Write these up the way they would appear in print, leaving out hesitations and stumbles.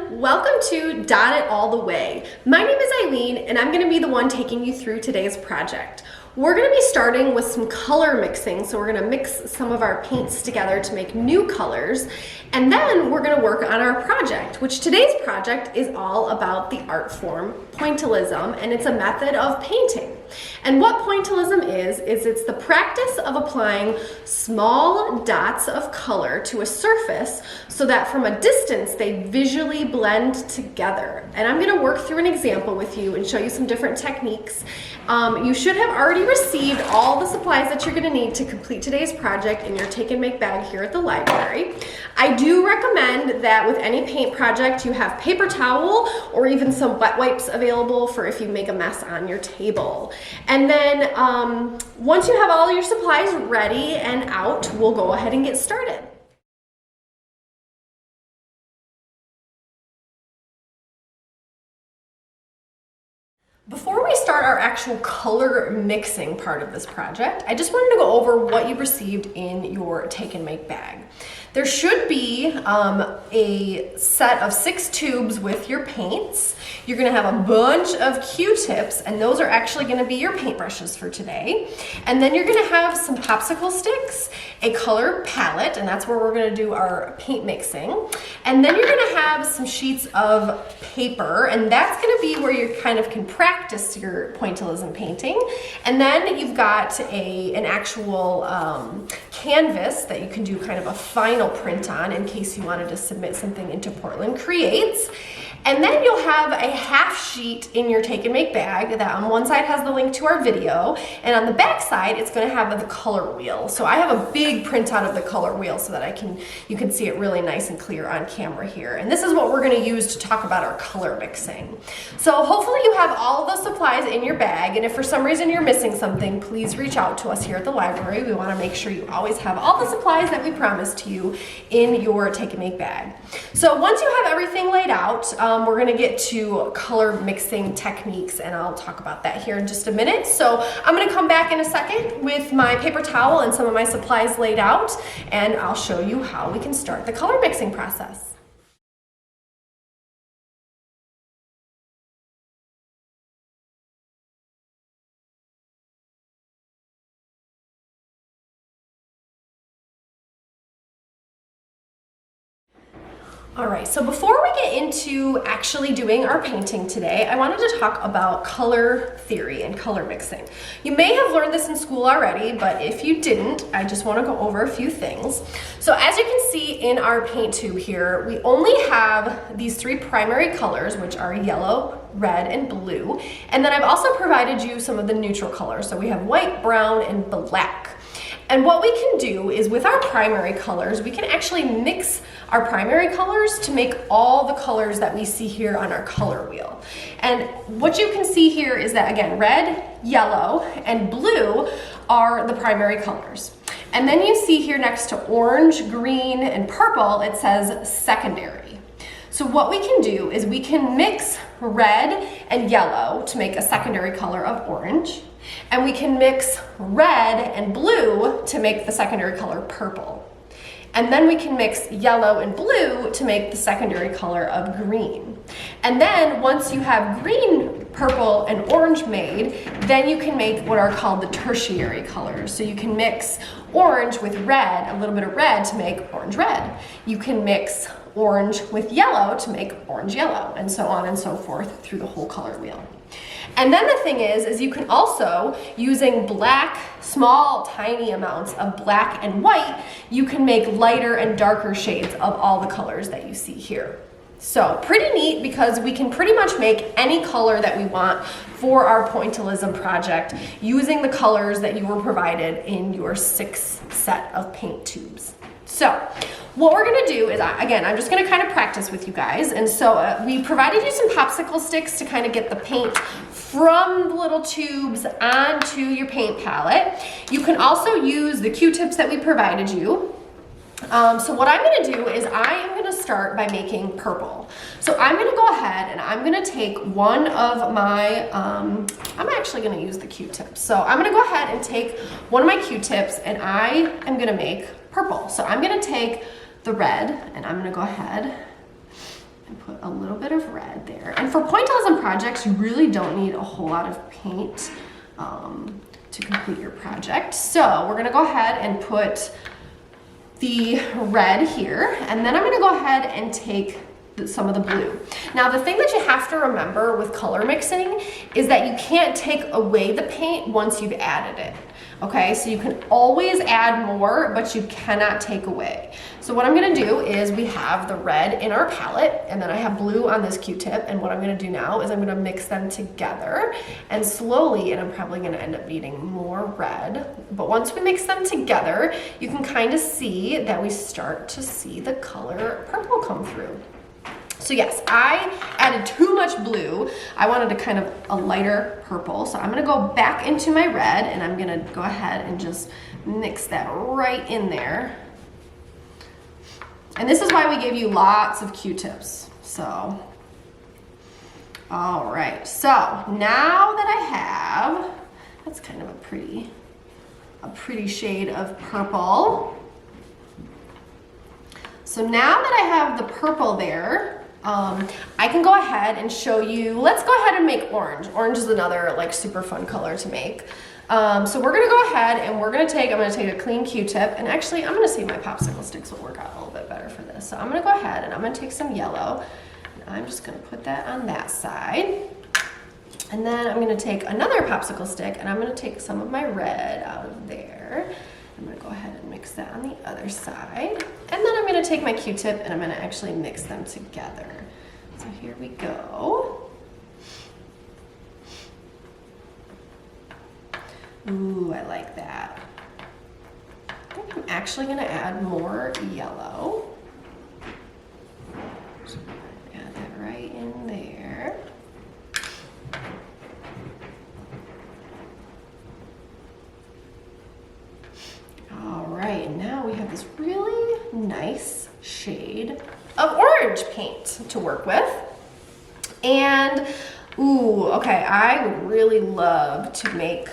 everyone, welcome to Dot It All the Way. My name is Eileen and I'm going to be the one taking you through today's project. We're going to be starting with some color mixing, so we're going to mix some of our paints together to make new colors, and then we're going to work on our project, which today's project is all about the art form pointillism, and it's a method of painting. And what pointillism is it's the practice of applying small dots of color to a surface so that from a distance they visually blend together. And I'm going to work through an example with you and show you some different techniques. You should have already received all the supplies that you're going to need to complete today's project in your take and make bag here at the library. I do recommend that with any paint project you have paper towel or even some wet wipes available for if you make a mess on your table. And then once you have all your supplies ready and out, we'll go ahead and get started. Before we start our actual color mixing part of this project, I just wanted to go over what you received in your take and make bag. There should be a set of 6 tubes with your paints. You're going to have a bunch of Q-tips, and those are actually going to be your paintbrushes for today. And then you're going to have some popsicle sticks, a color palette, and that's where we're going to do our paint mixing. And then you're going to have some sheets of paper, and that's going to be where you kind of can practice your pointillism painting. And then you've got an actual canvas that you can do kind of a final print on in case you wanted to submit something into Portland Creates. And then you'll have a half sheet in your take and make bag that on one side has the link to our video, and on the back side it's going to have the color wheel. So I have a big printout of the color wheel so that you can see it really nice and clear on camera here. And this is what we're going to use to talk about our color mixing. So hopefully you have all of the supplies in your bag, and if for some reason you're missing something, please reach out to us here at the library. We want to make sure you always have all the supplies that we promised to you in your take and make bag. So once you have everything laid out, we're going to get to color mixing techniques, and I'll talk about that here in just a minute. So I'm going to come back in a second with my paper towel and some of my supplies laid out, and I'll show you how we can start the color mixing process. All right, so before we get into actually doing our painting today, I wanted to talk about color theory and color mixing. You may have learned this in school already, but if you didn't, I just want to go over a few things. So as you can see in our paint tube here, we only have these 3 primary colors, which are yellow, red, and blue. And then I've also provided you some of the neutral colors. So we have white, brown, and black. And what we can do is with our primary colors, we can actually mix our primary colors to make all the colors that we see here on our color wheel. And what you can see here is that, again, red, yellow, and blue are the primary colors. And then you see here next to orange, green, and purple, it says secondary. So what we can do is we can mix red and yellow to make a secondary color of orange. And we can mix red and blue to make the secondary color purple. And then we can mix yellow and blue to make the secondary color of green. And then once you have green, purple, and orange made, then you can make what are called the tertiary colors. So you can mix orange with red, a little bit of red to make orange red. You can mix orange with yellow to make orange yellow, and so on and so forth through the whole color wheel. And then the thing is you can also, using black, small, tiny amounts of black and white, you can make lighter and darker shades of all the colors that you see here. So pretty neat, because we can pretty much make any color that we want for our pointillism project using the colors that you were provided in your 6 set of paint tubes. So what we're going to do is, again, I'm just going to kind of practice with you guys. And so we provided you some popsicle sticks to kind of get the paint from the little tubes onto your paint palette. You can also use the Q-tips that we provided you. So what I'm going to do is I am going to start by making purple. So I'm going to go ahead and I'm going to take one of my, I'm actually going to use the Q-tips. So I'm going to go ahead and take one of my Q-tips and I am going to make purple. So I'm going to take the red and I'm going to go ahead and put a little bit of red there. And for pointillism projects, you really don't need a whole lot of paint to complete your project. So we're gonna go ahead and put the red here, and then I'm gonna go ahead and take some of the blue. Now the thing that you have to remember with color mixing is that you can't take away the paint once you've added it. Okay, so you can always add more, but you cannot take away. So what I'm gonna do is we have the red in our palette, and then I have blue on this Q-tip, and what I'm gonna do now is I'm gonna mix them together, and slowly, and I'm probably gonna end up needing more red, but once we mix them together, you can kind of see that we start to see the color purple come through. So yes, I added too much blue. I wanted a kind of a lighter purple. So I'm gonna go back into my red, and I'm gonna go ahead and just mix that right in there. And this is why we gave you lots of Q-tips. So, all right. So now that I have, that's kind of a pretty shade of purple. So now that I have the purple there, I can go ahead and show you, let's go ahead and make orange. Orange is another like super fun color to make. So we're gonna go ahead and I'm gonna take a clean Q-tip, and actually I'm gonna see my popsicle sticks will work out a little bit better for this. So I'm gonna go ahead and I'm gonna take some yellow, and I'm just gonna put that on that side. And then I'm gonna take another popsicle stick, and I'm gonna take some of my red out of there. I'm gonna go ahead and mix that on the other side. And then I'm gonna take my Q-tip and I'm gonna actually mix them together. So here we go. Ooh, I like that. I think I'm actually gonna add more yellow. So add that right in there. All right, and now we have this really nice shade of orange paint to work with. And, ooh, okay, I would really love to make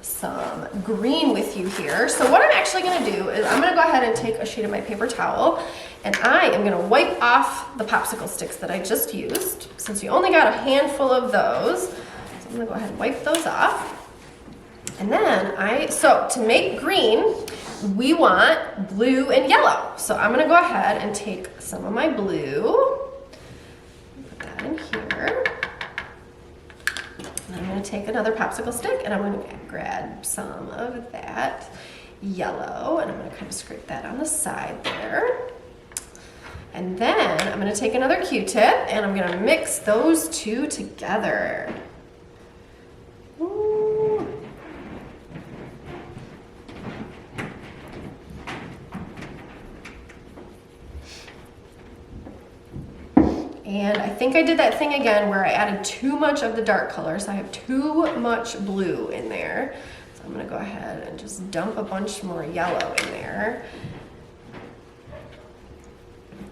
some green with you here. So what I'm actually gonna do is I'm gonna go ahead and take a sheet of my paper towel, and I am gonna wipe off the popsicle sticks that I just used, since you only got a handful of those. So I'm gonna go ahead and wipe those off. And then so to make green, we want blue and yellow. So I'm gonna go ahead and take some of my blue, put that in here. And I'm gonna take another popsicle stick, and I'm gonna grab some of that yellow, and I'm gonna kind of scrape that on the side there. And then I'm gonna take another Q-tip, and I'm gonna mix those two together. And I think I did that thing again where I added too much of the dark color, so I have too much blue in there. So I'm gonna go ahead and just dump a bunch more yellow in there.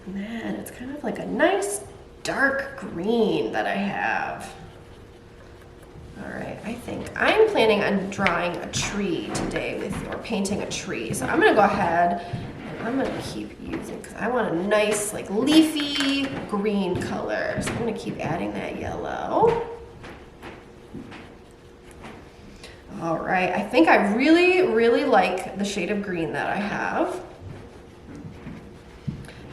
And then it's kind of like a nice dark green that I have. All right, I think I'm planning on drawing a tree today or painting a tree. So I'm gonna go ahead and I'm gonna keep using, because I want a nice like leafy green color. So I'm gonna keep adding that yellow. All right, I think I really, really like the shade of green that I have.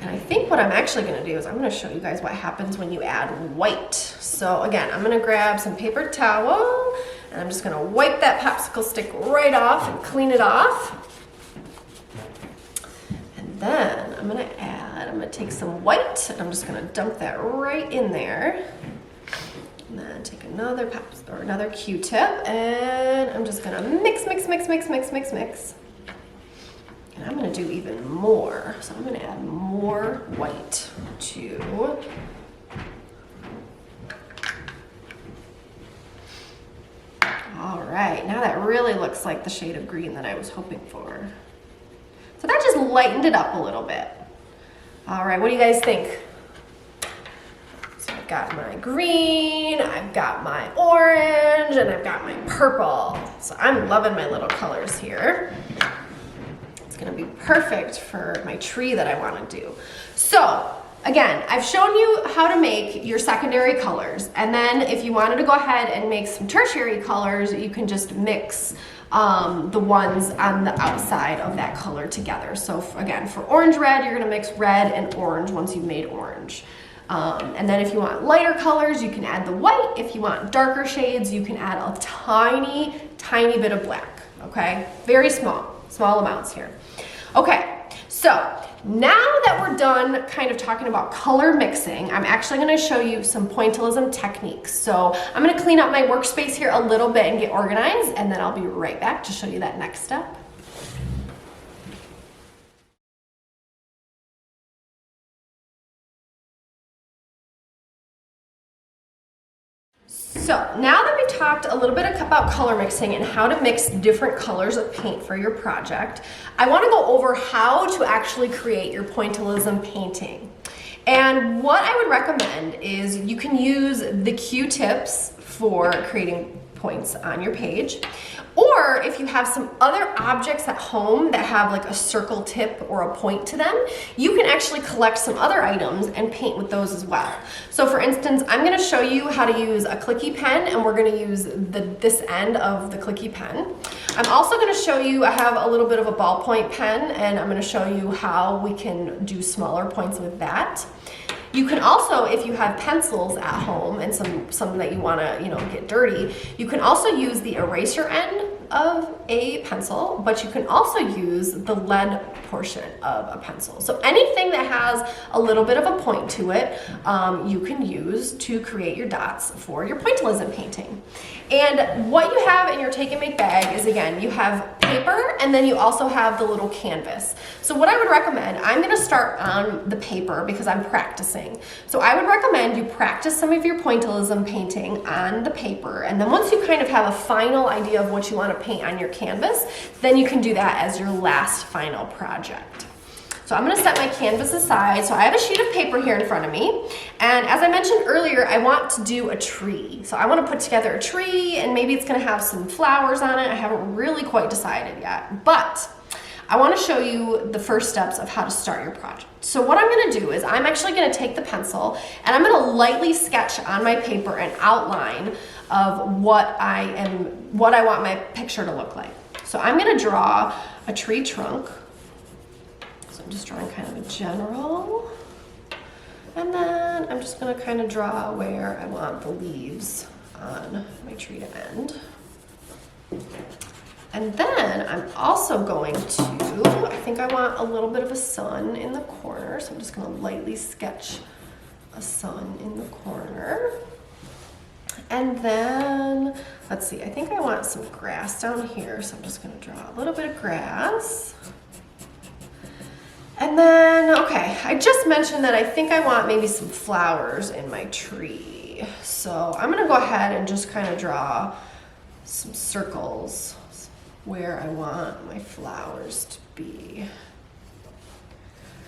And I think what I'm actually gonna do is I'm gonna show you guys what happens when you add white. So again, I'm gonna grab some paper towel, and I'm just gonna wipe that popsicle stick right off and clean it off. And then I'm gonna take some white, and I'm just gonna dump that right in there. And then take another Q-tip, and I'm just gonna mix, mix, mix, mix, mix, mix, mix. And I'm gonna do even more. So I'm gonna add more white too. All right, now that really looks like the shade of green that I was hoping for. So that just lightened it up a little bit. All right, what do you guys think? So I've got my green, I've got my orange, and I've got my purple. So I'm loving my little colors here. It's gonna be perfect for my tree that I wanna do. So again, I've shown you how to make your secondary colors, and then if you wanted to go ahead and make some tertiary colors, you can just mix the ones on the outside of that color together. So again, for orange red, you're gonna mix red and orange once you've made orange. And then if you want lighter colors, you can add the white. If you want darker shades, you can add a tiny bit of black, okay? Very small amounts here. Okay, so now that we're done kind of talking about color mixing, I'm actually gonna show you some pointillism techniques. So I'm gonna clean up my workspace here a little bit and get organized, and then I'll be right back to show you that next step. So now that we've talked a little bit about color mixing and how to mix different colors of paint for your project, I want to go over how to actually create your pointillism painting. And what I would recommend is you can use the Q-tips for creating points on your page, or if you have some other objects at home that have like a circle tip or a point to them, you can actually collect some other items and paint with those as well. So for instance, I'm going to show you how to use a clicky pen, and we're going to use this end of the clicky pen. I'm also going to show you, I have a little bit of a ballpoint pen, and I'm going to show you how we can do smaller points with that. You can also, if you have pencils at home and some that you want to, get dirty, you can also use the eraser end of a pencil, but you can also use the lead portion of a pencil. So anything that has a little bit of a point to it, you can use to create your dots for your pointillism painting. And what you have in your Take and Make bag is, again, you have paper, and then you also have the little canvas. So what I would recommend, I'm going to start on the paper because I'm practicing. So I would recommend you practice some of your pointillism painting on the paper, and then once you kind of have a final idea of what you want to paint on your canvas, then you can do that as your last final project. So I'm going to set my canvas aside. So I have a sheet of paper here in front of me, and as I mentioned earlier, I want to do a tree. So I want to put together a tree, and maybe it's going to have some flowers on it. I haven't really quite decided yet, but I want to show you the first steps of how to start your project. So what I'm going to do is I'm actually going to take the pencil, and I'm going to lightly sketch on my paper an outline of what I want my picture to look like. So I'm going to draw a tree trunk. So I'm just drawing kind of a general, and then I'm just going to kind of draw where I want the leaves on my tree to end. And then I'm also going to, I think I want a little bit of a sun in the corner, so I'm just going to lightly sketch a sun in the corner. And then, let's see, I think I want some grass down here, so I'm just going to draw a little bit of grass. And then, okay, I just mentioned that I think I want maybe some flowers in my tree. So I'm going to go ahead and just kind of draw some circles where I want my flowers to be.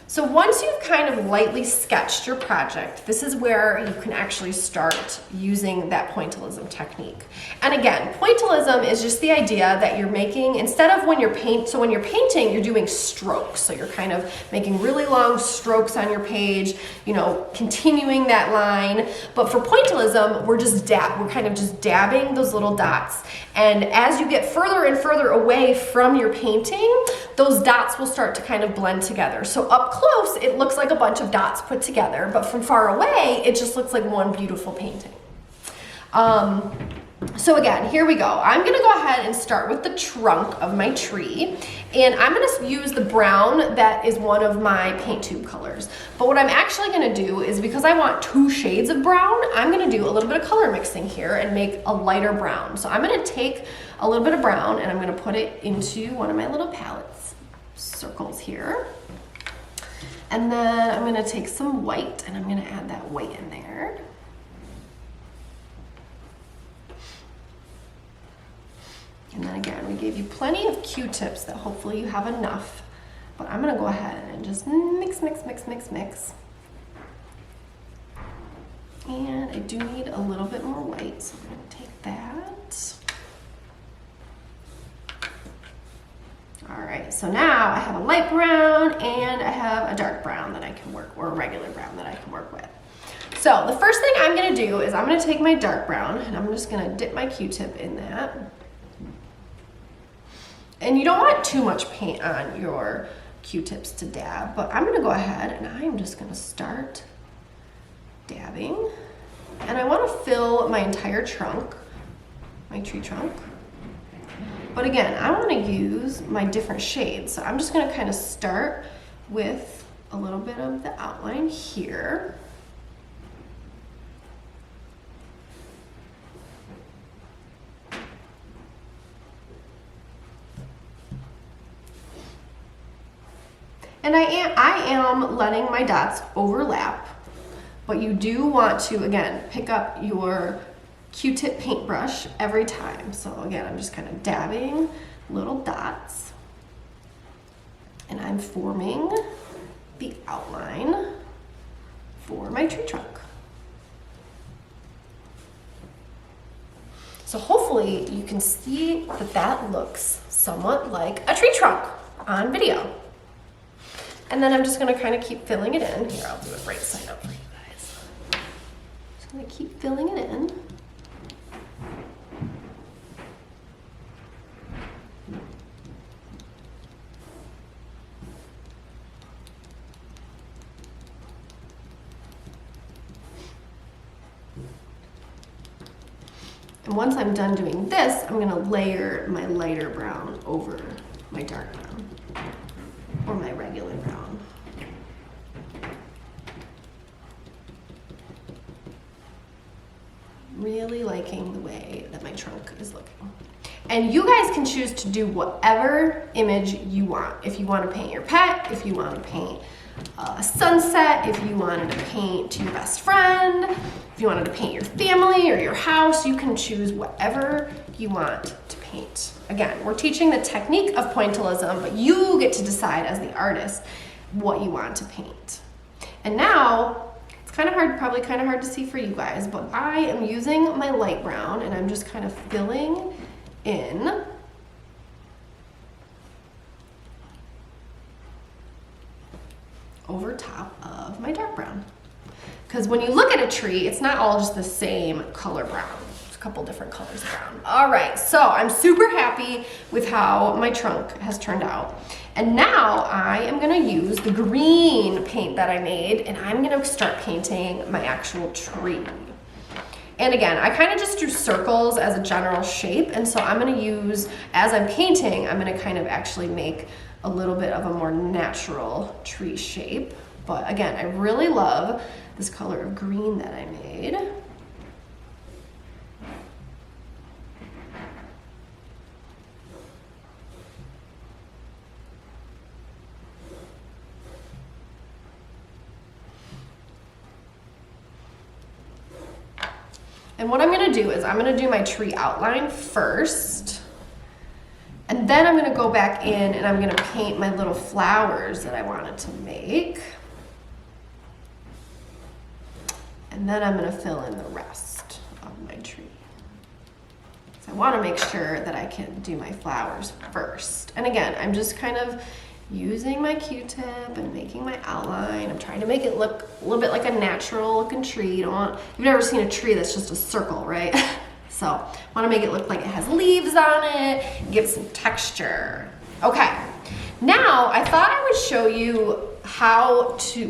So once you've kind of lightly sketched your project, this is where you can actually start using that pointillism technique. And again, pointillism is just the idea that you're making, instead of when you're painting, you're doing strokes. So you're kind of making really long strokes on your page, continuing that line. But for pointillism, we're kind of just dabbing those little dots. And as you get further and further away from your painting, those dots will start to kind of blend together. So up close, it looks like a bunch of dots put together, but from far away, it just looks like one beautiful painting. So again, here we go. I'm gonna go ahead and start with the trunk of my tree, and I'm gonna use the brown that is one of my paint tube colors. But what I'm actually gonna do is, because I want 2 shades of brown, I'm gonna do a little bit of color mixing here and make a lighter brown. So I'm gonna take a little bit of brown and I'm gonna put it into one of my little palettes circles here. And then I'm gonna take some white and I'm gonna add that white in there. And then again, we gave you plenty of Q-tips that hopefully you have enough. But I'm gonna go ahead and just mix. And I do need a little bit more white, so I'm gonna take that. All right, so now I have a light brown and I have a dark brown that I can work, or a regular brown that I can work with. So the first thing I'm gonna do is I'm gonna take my dark brown and I'm just gonna dip my Q-tip in that. And you don't want too much paint on your Q-tips to dab, but I'm gonna go ahead and I'm just gonna start dabbing. And I wanna fill my entire trunk, my tree trunk. But again, I wanna use my different shades. So I'm just gonna kind of start with a little bit of the outline here. And I am letting my dots overlap, but you do want to, again, pick up your Q-tip paintbrush every time. So again, I'm just kind of dabbing little dots and I'm forming the outline for my tree trunk. So hopefully you can see that that looks somewhat like a tree trunk on video. And then I'm just gonna kind of keep filling it in. Here, I'll do it right side up for you guys. Just gonna keep filling it in. And once I'm done doing this, I'm gonna layer my lighter brown over my dark brown, or my regular brown. Really liking the way that my trunk is looking. And you guys can choose to do whatever image you want. If you want to paint your pet, if you want to paint a sunset, if you wanted to paint your best friend, if you wanted to paint your family or your house, you can choose whatever you want to paint. Again, we're teaching the technique of pointillism, but you get to decide as the artist what you want to paint. And now, it's kind of hard, probably kind of hard to see for you guys, but I am using my light brown and I'm just kind of filling in over top of my dark brown. Because when you look at a tree, it's not all just the same color brown. There's a couple different colors of brown. All right, so I'm super happy with how my trunk has turned out. And now I am gonna use the green paint that I made and I'm gonna start painting my actual tree. And again, I kind of just do circles as a general shape. And so I'm gonna use, as I'm painting, I'm gonna kind of actually make a little bit of a more natural tree shape. But again, I really love this color of green that I made. And what I'm gonna do is I'm gonna do my tree outline first. And then I'm gonna go back in and I'm gonna paint my little flowers that I wanted to make. And then I'm gonna fill in the rest of my tree. So I wanna make sure that I can do my flowers first. And again, I'm just kind of using my Q-tip and making my outline. I'm trying to make it look a little bit like a natural looking tree. You've never seen a tree that's just a circle, right? So I wanna make it look like it has leaves on it, give some texture. Okay, now I thought I would show you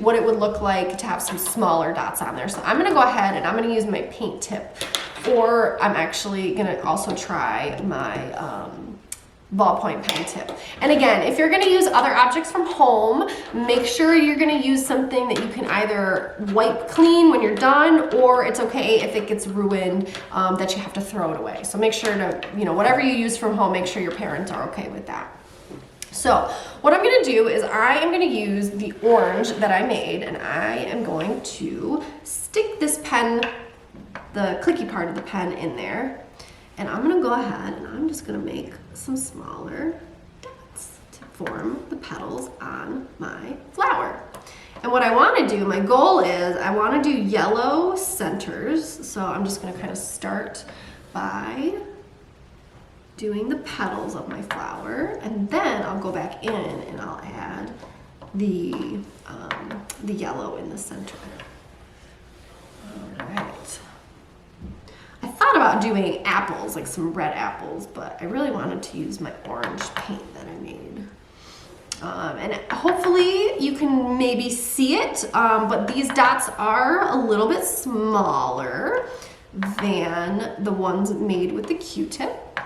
what it would look like to have some smaller dots on there. So I'm gonna go ahead and I'm gonna use my paint tip, or I'm actually gonna also try my ballpoint pen tip. And again, if you're gonna use other objects from home, make sure you're gonna use something that you can either wipe clean when you're done, or it's okay if it gets ruined, that you have to throw it away. So make sure to, whatever you use from home, make sure your parents are okay with that. So what I'm gonna do is I am gonna use the orange that I made, and I am going to stick this pen, the clicky part of the pen, in there. And I'm gonna go ahead and I'm just gonna make some smaller dots to form the petals on my flower. And what I wanna do, my goal is I wanna do yellow centers. So I'm just gonna kind of start by doing the petals of my flower, and then I'll go back in and I'll add the yellow in the center. All right. I thought about doing apples, like some red apples, but I really wanted to use my orange paint that I made. And hopefully you can maybe see it, but these dots are a little bit smaller than the ones made with the Q-tip.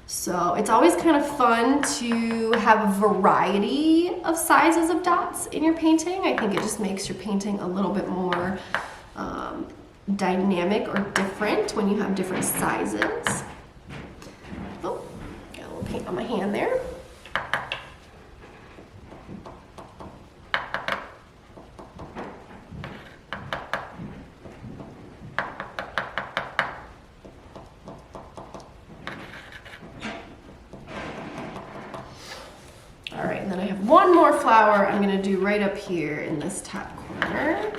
So it's always kind of fun to have a variety of sizes of dots in your painting. I think it just makes your painting a little bit more dynamic or different when you have different sizes. Oh, got a little paint on my hand there. All right, and then I have one more flower I'm gonna do right up here in this top corner.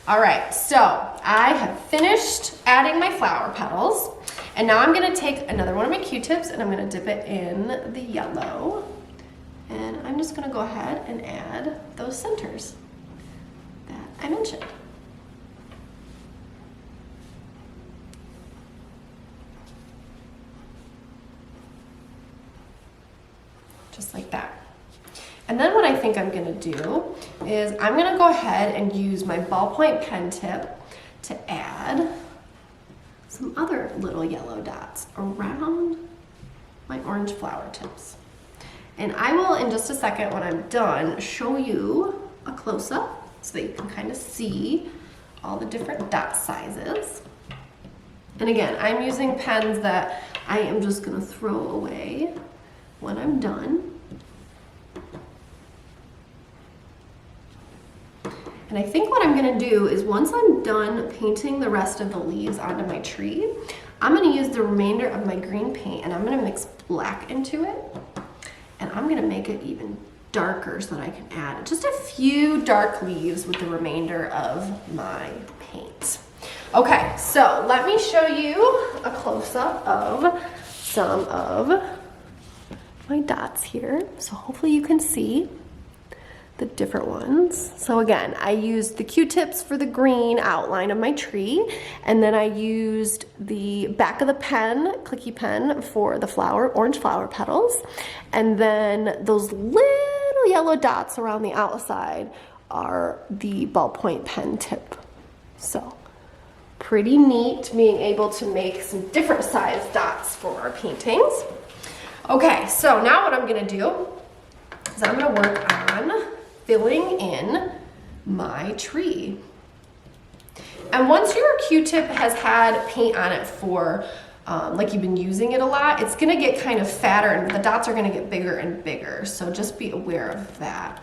All right, so I have finished adding my flower petals, and now I'm gonna take another one of my Q-tips and I'm gonna dip it in the yellow, and I'm just gonna go ahead and add those centers that I mentioned. Just like that. And then what I think I'm gonna do is I'm gonna go ahead and use my ballpoint pen tip to add some other little yellow dots around my orange flower tips. And I will, in just a second when I'm done, show you a close-up so that you can kind of see all the different dot sizes. And again, I'm using pens that I am just gonna throw away when I'm done. And I think what I'm gonna do is once I'm done painting the rest of the leaves onto my tree, I'm gonna use the remainder of my green paint and I'm gonna mix black into it. And I'm gonna make it even darker so that I can add just a few dark leaves with the remainder of my paint. Okay, so let me show you a close-up of some of my dots here. So hopefully you can see the different ones. So again, I used the Q-tips for the green outline of my tree, and then I used the back of the pen, clicky pen, for the flower, orange flower petals, and then those little yellow dots around the outside are the ballpoint pen tip. So pretty neat being able to make some different size dots for our paintings. Okay, so now what I'm gonna do is I'm gonna work on filling in my tree. And once your Q-tip has had paint on it for, like you've been using it a lot, it's gonna get kind of fatter and the dots are gonna get bigger and bigger. So just be aware of that.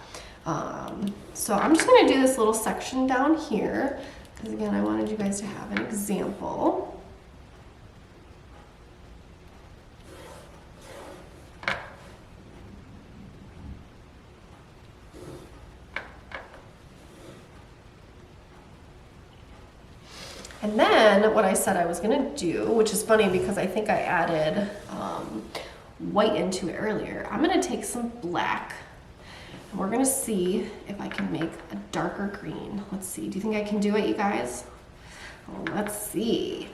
So I'm just gonna do this little section down here, because again, I wanted you guys to have an example. And then what I said I was gonna do, which is funny because I think I added white into it earlier, I'm gonna take some black and we're gonna see if I can make a darker green. Let's see, do you think I can do it, you guys? Well, let's see.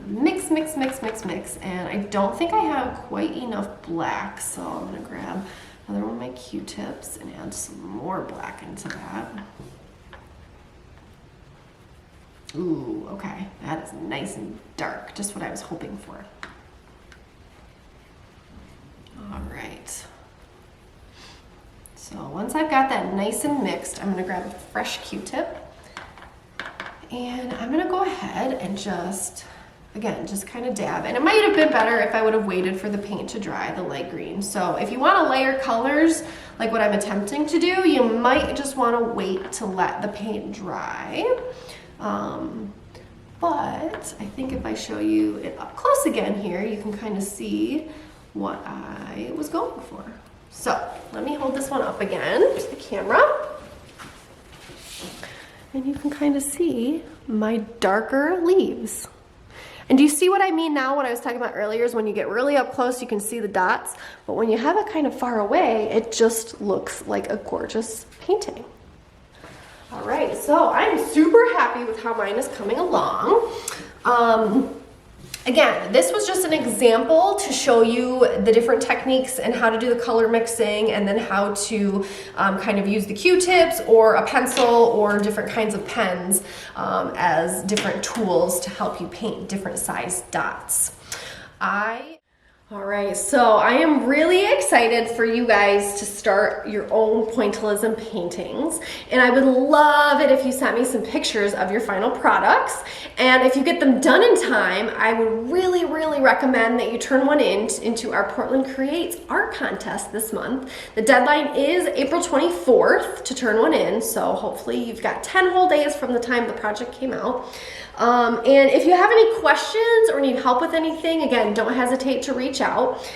Mix, mix, mix, mix, mix. And I don't think I have quite enough black, so I'm gonna grab another one of my Q-tips and add some more black into that. Ooh, okay, that is nice and dark, just what I was hoping for. All right. So once I've got that nice and mixed, I'm gonna grab a fresh Q-tip and I'm gonna go ahead and just, again, just kind of dab. And it might have been better if I would have waited for the paint to dry, the light green. So if you want to layer colors, like what I'm attempting to do, you might just want to wait to let the paint dry. But I think if I show you it up close again here, you can kind of see what I was going for. So let me hold this one up again to the camera. And you can kind of see my darker leaves. And do you see what I mean now? What I was talking about earlier is when you get really up close, you can see the dots. But when you have it kind of far away, it just looks like a gorgeous painting. All right, so I'm super happy with how mine is coming along. Again, this was just an example to show you the different techniques and how to do the color mixing, and then how to kind of use the Q-tips or a pencil or different kinds of pens as different tools to help you paint different size dots. All right, so I am really excited for you guys to start your own pointillism paintings, and I would love it if you sent me some pictures of your final products. And if you get them done in time, I would really recommend that you turn one into our Portland Creates art contest this month. The deadline is April 24th to turn one in, so hopefully you've got 10 whole days from the time the project came out. And if you have any questions or need help with anything, again, don't hesitate to reach out.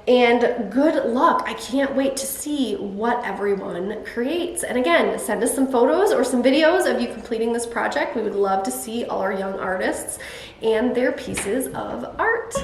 And good luck. I can't wait to see what everyone creates. And again, send us some photos or some videos of you completing this project. We would love to see all our young artists and their pieces of art.